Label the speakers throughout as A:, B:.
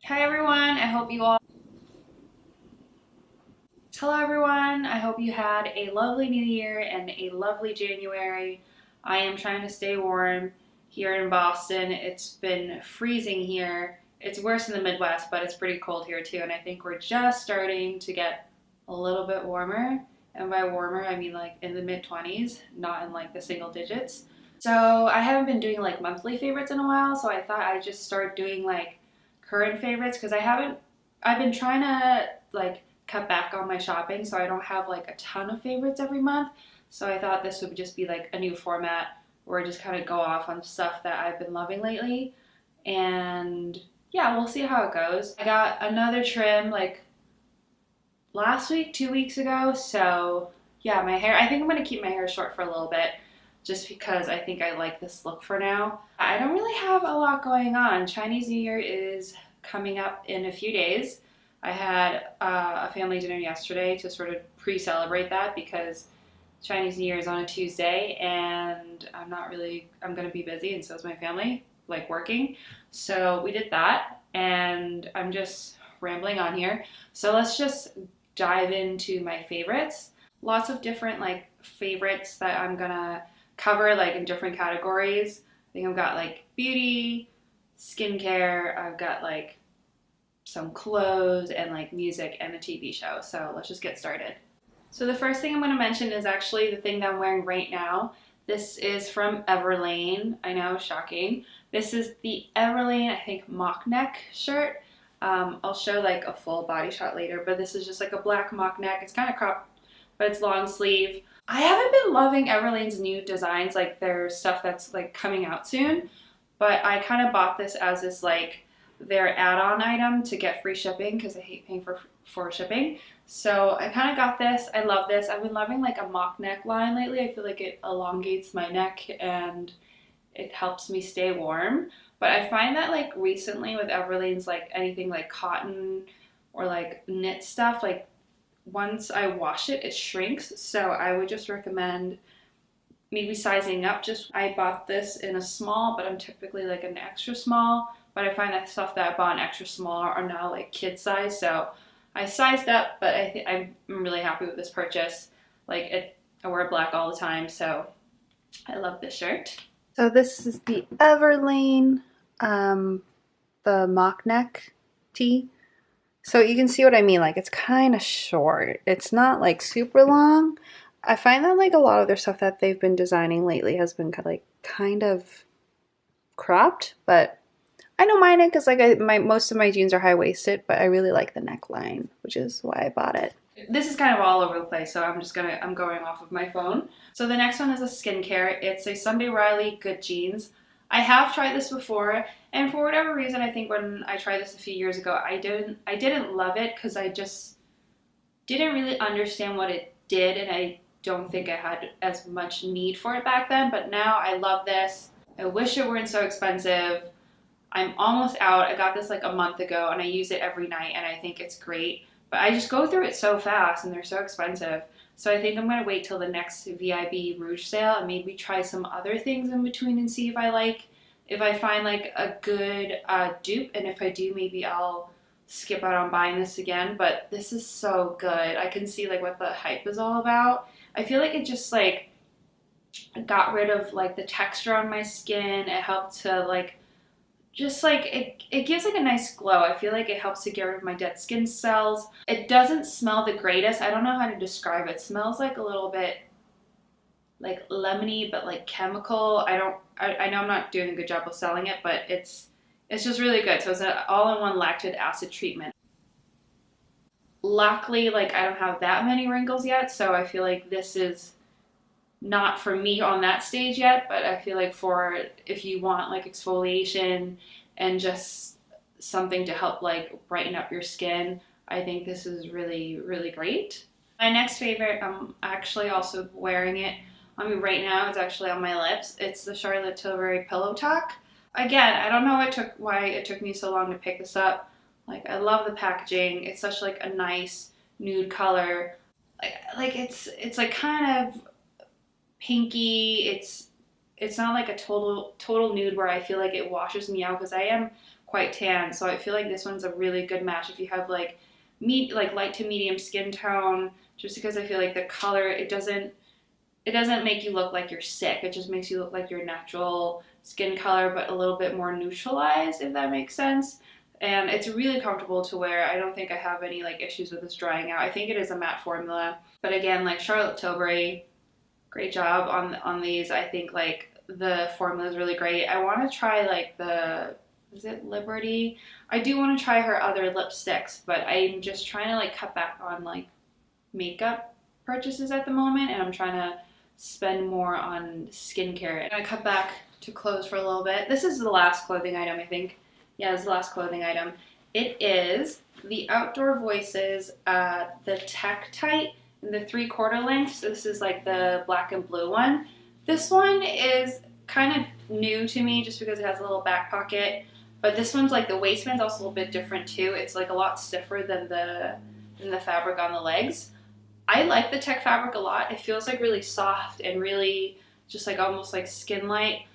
A: Hi everyone, I hope you all Hello everyone, I hope you had a lovely new year and a lovely January. I am trying to stay warm here in Boston. It's been freezing here. It's worse in the Midwest, but it's pretty cold here too, and I think we're just starting to get a little bit warmer. And by warmer, I mean like in the mid-20s, not in like the single digits. So I haven't been doing like monthly favorites in a while, so I thought I'd just start doing like current favorites because I've been trying to like cut back on my shopping so I don't have like a ton of favorites every month. So I thought this would just be like a new format where I just kind of go off on stuff that I've been loving lately. And yeah, we'll see how it goes. I got another trim like last week, 2 weeks ago. So yeah, my hair, I think I'm going to keep my hair short for a little bit just because I think I like this look for now. I don't really have a lot going on. Chinese New Year is coming up in a few days. I had a family dinner yesterday to sort of pre-celebrate that because Chinese New Year is on a Tuesday and I'm going to be busy and so is my family, like working. So we did that and I'm just rambling on here. So let's just dive into my favorites. Lots of different like favorites that I'm gonna cover like in different categories. I think I've got like beauty, skincare, I've got like some clothes and like music and a TV show. So let's just get started. So the first thing I'm going to mention is actually the thing that I'm wearing right now. This is from Everlane. I know, shocking. This is the Everlane, I think, mock neck shirt. I'll show like a full body shot later, but this is just like a black mock neck. It's kind of cropped, but it's long sleeve. I haven't been loving Everlane's new designs, like their stuff that's like coming out soon, but I kind of bought this as this like their add-on item to get free shipping because I hate paying for shipping. So I kind of got this. I love this. I've been loving like a mock neck line lately. I feel like it elongates my neck and it helps me stay warm. But I find that like recently with Everlane's like anything like cotton or like knit stuff, like once I wash it, it shrinks. So I would just recommend maybe sizing up. Just I bought this in a small, but I'm typically like an extra small. But I find that stuff that I bought in extra small are now like kid size. So I sized up, but I'm really happy with this purchase. I wear black all the time, so I love this shirt. So this is the Everlane, the mock neck tee. So you can see what I mean. Like it's kind of short. It's not like super long. I find that like a lot of their stuff that they've been designing lately has been kind of cropped, but I don't mind it because like most of my jeans are high waisted, but I really like the neckline, which is why I bought it. This is kind of all over the place, so I'm going off of my phone. So the next one is a skincare. It's a Sunday Riley Good Jeans. I have tried this before, and for whatever reason, I think when I tried this a few years ago, I didn't love it because I just didn't really understand what it did, and I don't think I had as much need for it back then. But now I love this. I wish it weren't so expensive. I'm almost out. I got this like a month ago and I use it every night and I think it's great. But I just go through it so fast and they're so expensive. So I think I'm going to wait till the next VIB Rouge sale and maybe try some other things in between and see if I find like a good dupe. And if I do, maybe I'll skip out on buying this again. But this is so good. I can see like what the hype is all about. I feel like it just like got rid of like the texture on my skin. It helped to like just like it gives like a nice glow. I feel like it helps to get rid of my dead skin cells. It doesn't smell the greatest. I don't know how to describe it. It smells like a little bit like lemony but like chemical. I know I'm not doing a good job of selling it, but it's just really good. So it's an all-in-one lactic acid treatment. Luckily, like I don't have that many wrinkles yet, so I feel like this is not for me on that stage yet, but I feel like for if you want like exfoliation and just something to help like brighten up your skin, I think this is really, really great. My next favorite, I'm actually also wearing it on me right now. It's actually on my lips. It's the Charlotte Tilbury Pillow Talk. Again, I don't know why it took me so long to pick this up. Like I love the packaging. It's such like a nice nude color. Like it's like kind of pinky. it's not like a total nude where I feel like it washes me out because I am quite tan. So I feel like this one's a really good match if you have like light to medium skin tone, just because I feel like the color, it doesn't make you look like you're sick. It just makes you look like your natural skin color, but a little bit more neutralized, if that makes sense. And it's really comfortable to wear. I don't think I have any like issues with this drying out. I think it is a matte formula. But again, like Charlotte Tilbury, great job on these. I think like the formula is really great. I want to try like is it Liberty? I do want to try her other lipsticks, but I'm just trying to like cut back on like makeup purchases at the moment, and I'm trying to spend more on skincare. And I cut back to clothes for a little bit. This is the last clothing item, I think. Yeah, this is the last clothing item. It is the Outdoor Voices, the Tech Tight in the 3/4 length. So this is like the black and blue one. This one is kind of new to me just because it has a little back pocket. But this one's like the waistband's also a little bit different too. It's like a lot stiffer than the fabric on the legs. I like the Tech fabric a lot. It feels like really soft and really just like almost like skin-like.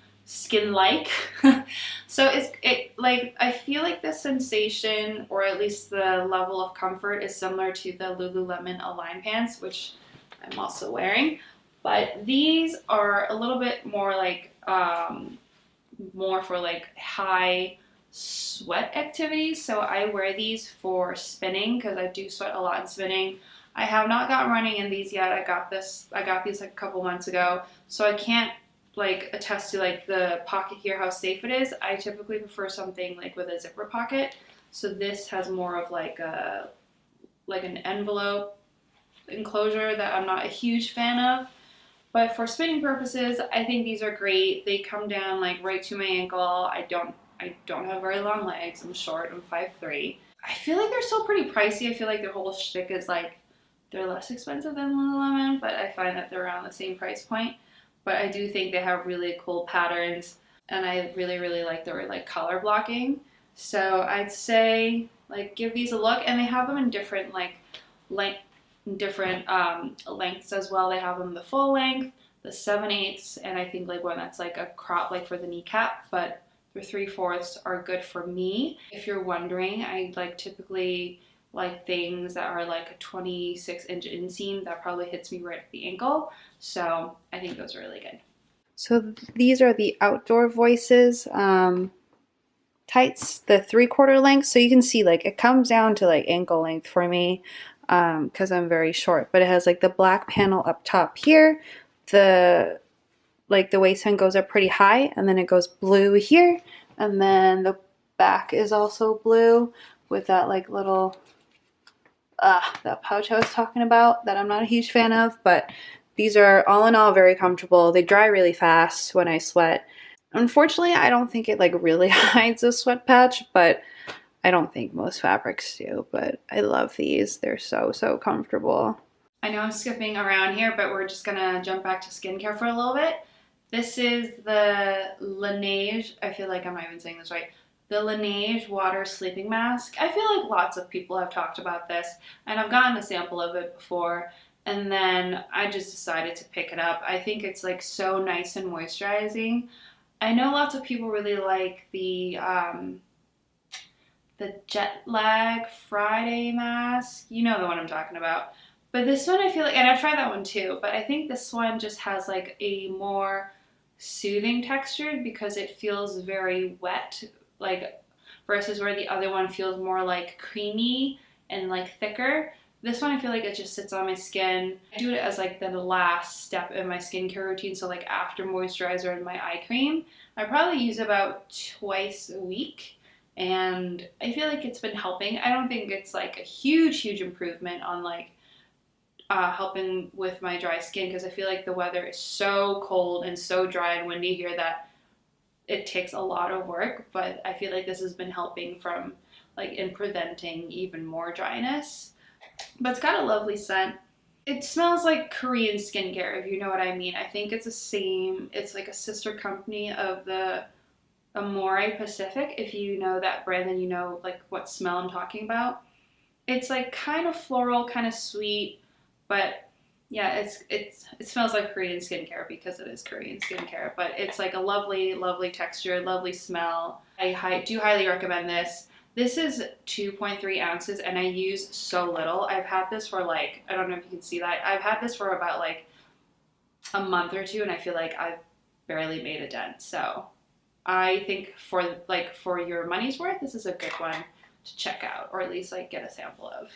A: So it like, I feel like the sensation, or at least the level of comfort, is similar to the Lululemon Align pants, which I'm also wearing. But these are a little bit more like more for like high sweat activities. So I wear these for spinning because I do sweat a lot in spinning. I have not gotten running in these yet. I got these like a couple months ago, so I can't like attest to like the pocket here how safe it is. I typically prefer something like with a zipper pocket. So this has more of like an envelope enclosure that I'm not a huge fan of. But for spinning purposes, I think these are great. They come down like right to my ankle. I don't have very long legs. I'm short. I'm 5'3". I feel like they're still pretty pricey. I feel like their whole shtick is like they're less expensive than Lululemon, but I find that they're around the same price point. But I do think they have really cool patterns, and I really like their like color blocking. So I'd say like give these a look, and they have them in different like lengths as well. They have them the full length, the 7/8, and I think like one that's like a crop like for the kneecap, but the 3/4 are good for me. If you're wondering, I like typically like things that are like a 26-inch inseam that probably hits me right at the ankle. So I think those are really good. So these are the Outdoor Voices tights, the 3/4 length. So you can see like it comes down to like ankle length for me because I'm very short. But it has like the black panel up top here. The waistband goes up pretty high, and then it goes blue here, and then the back is also blue with that like little that pouch I was talking about that I'm not a huge fan of. But these are all in all very comfortable. They dry really fast when I sweat. Unfortunately, I don't think it like really hides a sweat patch, but I don't think most fabrics do. But I love these. They're so comfortable. I know I'm skipping around here, but we're just gonna jump back to skincare for a little bit. This is the Laneige, I feel like I'm not even saying this right, the Laneige Water Sleeping Mask. I feel like lots of people have talked about this, and I've gotten a sample of it before, and then I just decided to pick it up. I think it's like so nice and moisturizing. I know lots of people really like the Jet Lag Friday mask. You know the one I'm talking about. But this one I feel like, and I've tried that one too, but I think this one just has like a more soothing texture because it feels very wet, like versus where the other one feels more like creamy and like thicker. This one I feel like it just sits on my skin. I do it as like the last step in my skincare routine, so like after moisturizer and my eye cream. I probably use about twice a week, and I feel like it's been helping. I don't think it's like a huge improvement on like helping with my dry skin, because I feel like the weather is so cold and so dry and windy here that it takes a lot of work, but I feel like this has been helping from like in preventing even more dryness. But it's got a lovely scent. It smells like Korean skincare, if you know what I mean. I think it's the same, it's like a sister company of the Amore Pacific. If you know that brand, then you know like what smell I'm talking about. It's like kind of floral, kind of sweet, but Yeah, it smells like Korean skincare because it is Korean skincare, but it's like a lovely, lovely texture, lovely smell. I do highly recommend this. This is 2.3 ounces and I use so little. I've had this for like, I don't know if you can see that. I've had this for about like a month or two and I feel like I've barely made a dent. So I think for your money's worth, this is a good one to check out, or at least like get a sample of.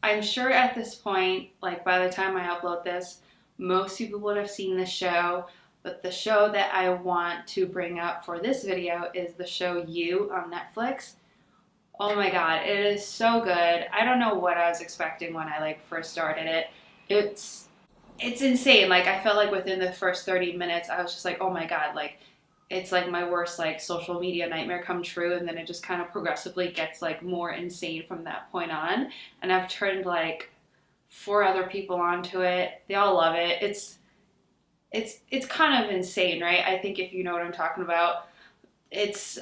A: I'm sure at this point, like by the time I upload this, most people would have seen this show, but the show that I want to bring up for this video is the show You on Netflix. Oh my god, it is so good. I don't know what I was expecting when I like first started it. It's insane. Like I felt like within the first 30 minutes I was just like, "Oh my god, like it's like my worst like social media nightmare come true," and then it just kind of progressively gets like more insane from that point on. And I've turned like 4 other people onto it. They all love it. It's kind of insane, right? I think if you know what I'm talking about. It's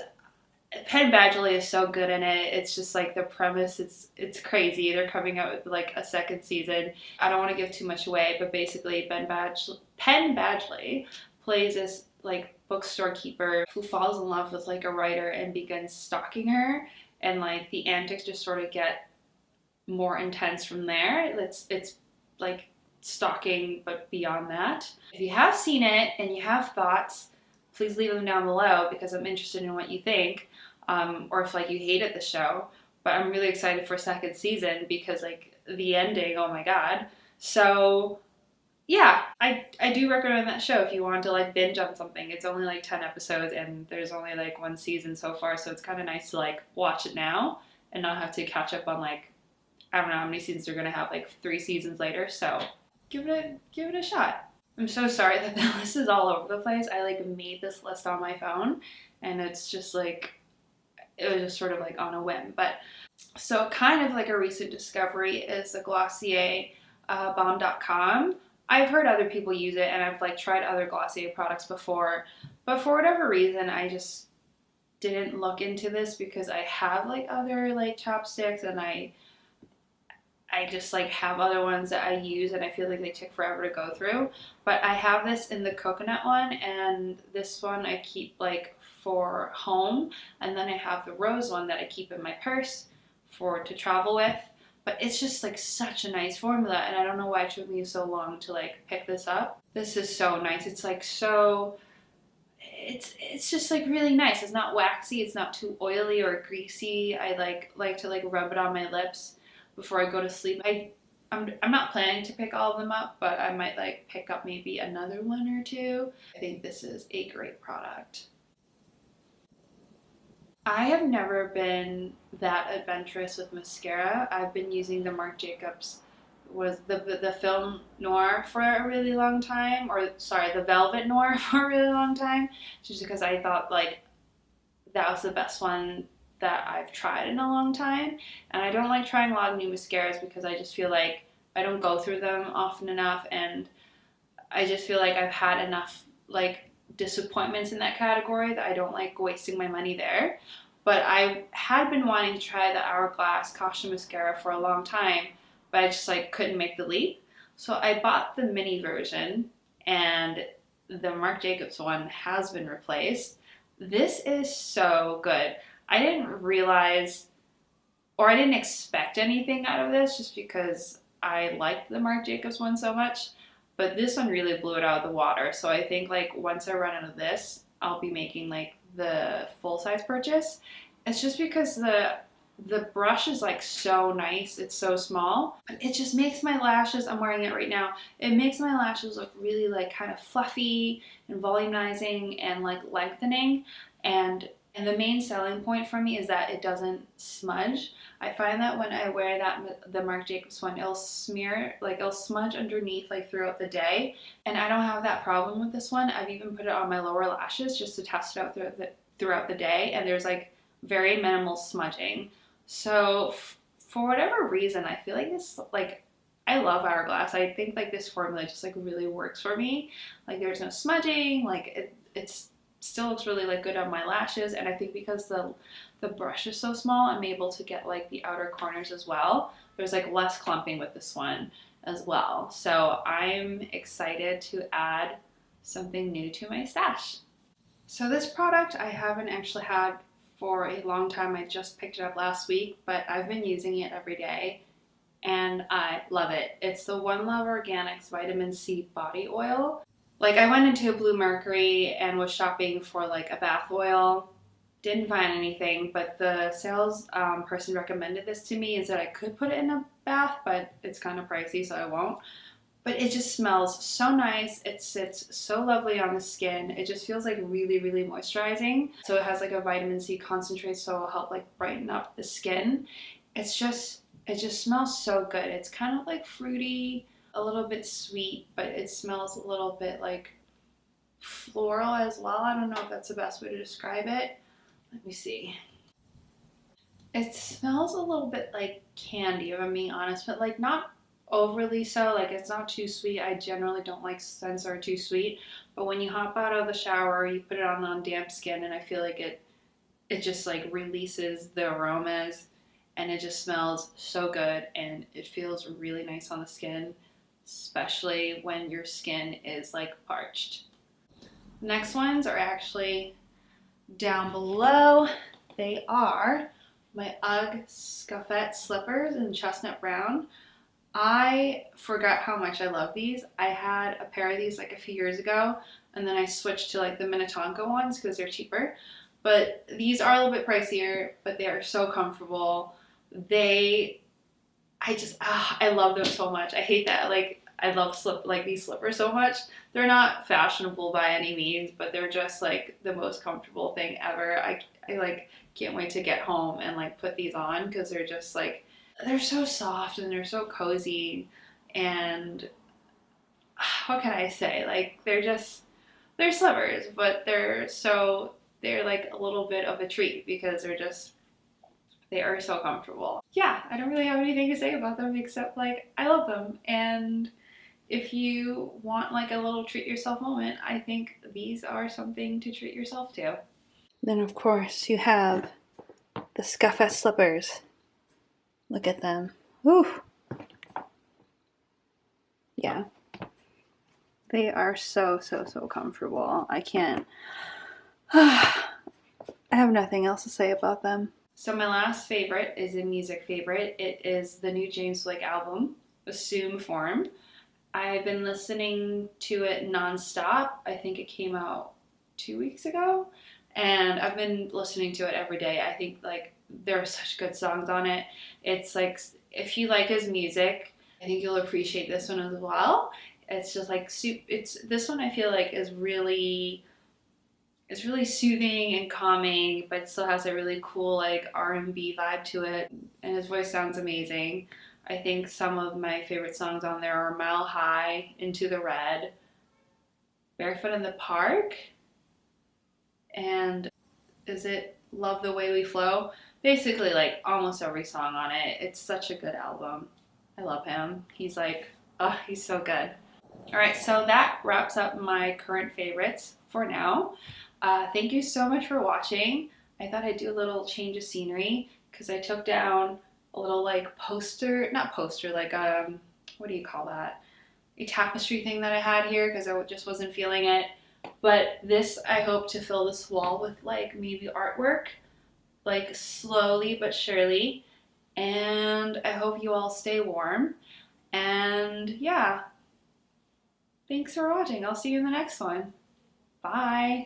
A: Penn Badgley is so good in it. It's just like the premise, it's crazy. They're coming out with like a second season. I don't want to give too much away, but basically Penn Badgley plays this like bookstore keeper who falls in love with like a writer and begins stalking her, and like the antics just sort of get more intense from there. It's like stalking, but beyond that. If you have seen it and you have thoughts, please leave them down below because I'm interested in what you think, or if like you hated the show. But I'm really excited for second season because like the ending, oh my god. So yeah, I do recommend that show if you want to like binge on something. It's only like 10 episodes and there's only like 1 season so far, so it's kind of nice to like watch it now and not have to catch up on like, I don't know how many seasons they're gonna have, like 3 seasons later. So give it a shot. I'm so sorry that the list is all over the place. I like made this list on my phone and it's just like, it was just sort of like on a whim. But so kind of like a recent discovery is the Glossier Balm Dot Com. I've heard other people use it and I've like tried other Glossier products before, but for whatever reason I just didn't look into this because I have like other like chapsticks and I just like have other ones that I use and I feel like they take forever to go through. But I have this in the coconut one, and this one I keep like for home, and then I have the rose one that I keep in my purse to travel with. But it's just like such a nice formula, and I don't know why it took me so long to like pick this up. This is so nice. It's like so, it's just like really nice. It's not waxy, it's not too oily or greasy. I like to like rub it on my lips before I go to sleep. I'm not planning to pick all of them up, but I might like pick up maybe another one or two. I think this is a great product. I have never been that adventurous with mascara. I've been using the Marc Jacobs the Film Noir for a really long time, or sorry, the Velvet Noir for a really long time, just because I thought like that was the best one that I've tried in a long time. And I don't like trying a lot of new mascaras because I just feel like I don't go through them often enough, and I just feel like I've had enough like disappointments in that category that I don't like wasting my money there. But I had been wanting to try the Hourglass Caution Mascara for a long time, but I just like couldn't make the leap. So I bought the mini version, and the Marc Jacobs one has been replaced. This is so good. I didn't realize, or I didn't expect anything out of this just because I liked the Marc Jacobs one so much, but this one really blew it out of the water. So I think like once I run out of this, I'll be making like the full-size purchase. It's just because the brush is like so nice. It's so small, but it just makes my lashes, I'm wearing it right now, it makes my lashes look really like kind of fluffy and volumizing and like lengthening. And the main selling point for me is that it doesn't smudge. I find that when I wear the Marc Jacobs one, it'll smudge underneath like throughout the day. And I don't have that problem with this one. I've even put it on my lower lashes just to test it out throughout the day, and there's like very minimal smudging. So for whatever reason, I feel like this, like, I love Hourglass. I think like this formula just like really works for me. Like there's no smudging, like it's still looks really like good on my lashes, and I think because the brush is so small, I'm able to get like the outer corners as well. There's like less clumping with this one. as well. So I'm excited to add something new to my stash. So this product I haven't actually had for a long time. I just picked it up last week, but I've been using it every day and I love it. It's the One Love Organics Vitamin C Body Oil. Like, I went into a Blue Mercury and was shopping for like a bath oil. Didn't find anything, but the sales person recommended this to me and said I could put it in a bath, but it's kind of pricey, so I won't. But it just smells so nice. It sits so lovely on the skin. It just feels like really, really moisturizing. So it has like a vitamin C concentrate, so it'll help like brighten up the skin. It just smells so good. It's kind of like fruity, a little bit sweet, but it smells a little bit like floral as well. I don't know if that's the best way to describe it. Let me see. It smells a little bit like candy, if I'm being honest, but like not overly so. Like, it's not too sweet. I generally don't like scents that are too sweet, but when you hop out of the shower, you put it on damp skin, and I feel like it just like releases the aromas, and it just smells so good, and it feels really nice on the skin, especially when your skin is like parched. Next ones are actually down below. They are my UGG Scuffette slippers in chestnut brown. I forgot how much I love these. I had a pair of these like a few years ago, and then I switched to like the Minnetonka ones because they're cheaper. But these are a little bit pricier, but they are so comfortable. I love them so much. I hate that. Like, I love these slippers so much. They're not fashionable by any means, but they're just like the most comfortable thing ever. I like can't wait to get home and like put these on because they're just like, they're so soft and they're so cozy, and what can I say? Like, they're slippers, but they're like a little bit of a treat because they are so comfortable. Yeah, I don't really have anything to say about them except like I love them, and if you want like a little treat yourself moment, I think these are something to treat yourself to. Then of course you have the Scuffette slippers. Look at them. Woo! Yeah. They are so, so, so comfortable. I can't. I have nothing else to say about them. So my last favorite is a music favorite. It is the new James Blake album, Assume Form. I've been listening to it nonstop. I think it came out 2 weeks ago, and I've been listening to it every day. I think like there are such good songs on it. It's like, if you like his music, I think you'll appreciate this one as well. It's just like this one I feel like is really soothing and calming, but still has a really cool like R&B vibe to it, and his voice sounds amazing. I think some of my favorite songs on there are Mile High, Into the Red, Barefoot in the Park, and is it Love the Way We Flow? Basically like almost every song on it. It's such a good album. I love him. He's like, oh, he's so good. Alright, so that wraps up my current favorites for now. Thank you so much for watching. I thought I'd do a little change of scenery because I took down a little like poster, not poster, like what do you call that? A tapestry thing that I had here because I just wasn't feeling it. But this, I hope to fill this wall with like maybe artwork, like slowly but surely. And I hope you all stay warm. And yeah, thanks for watching. I'll see you in the next one. Bye.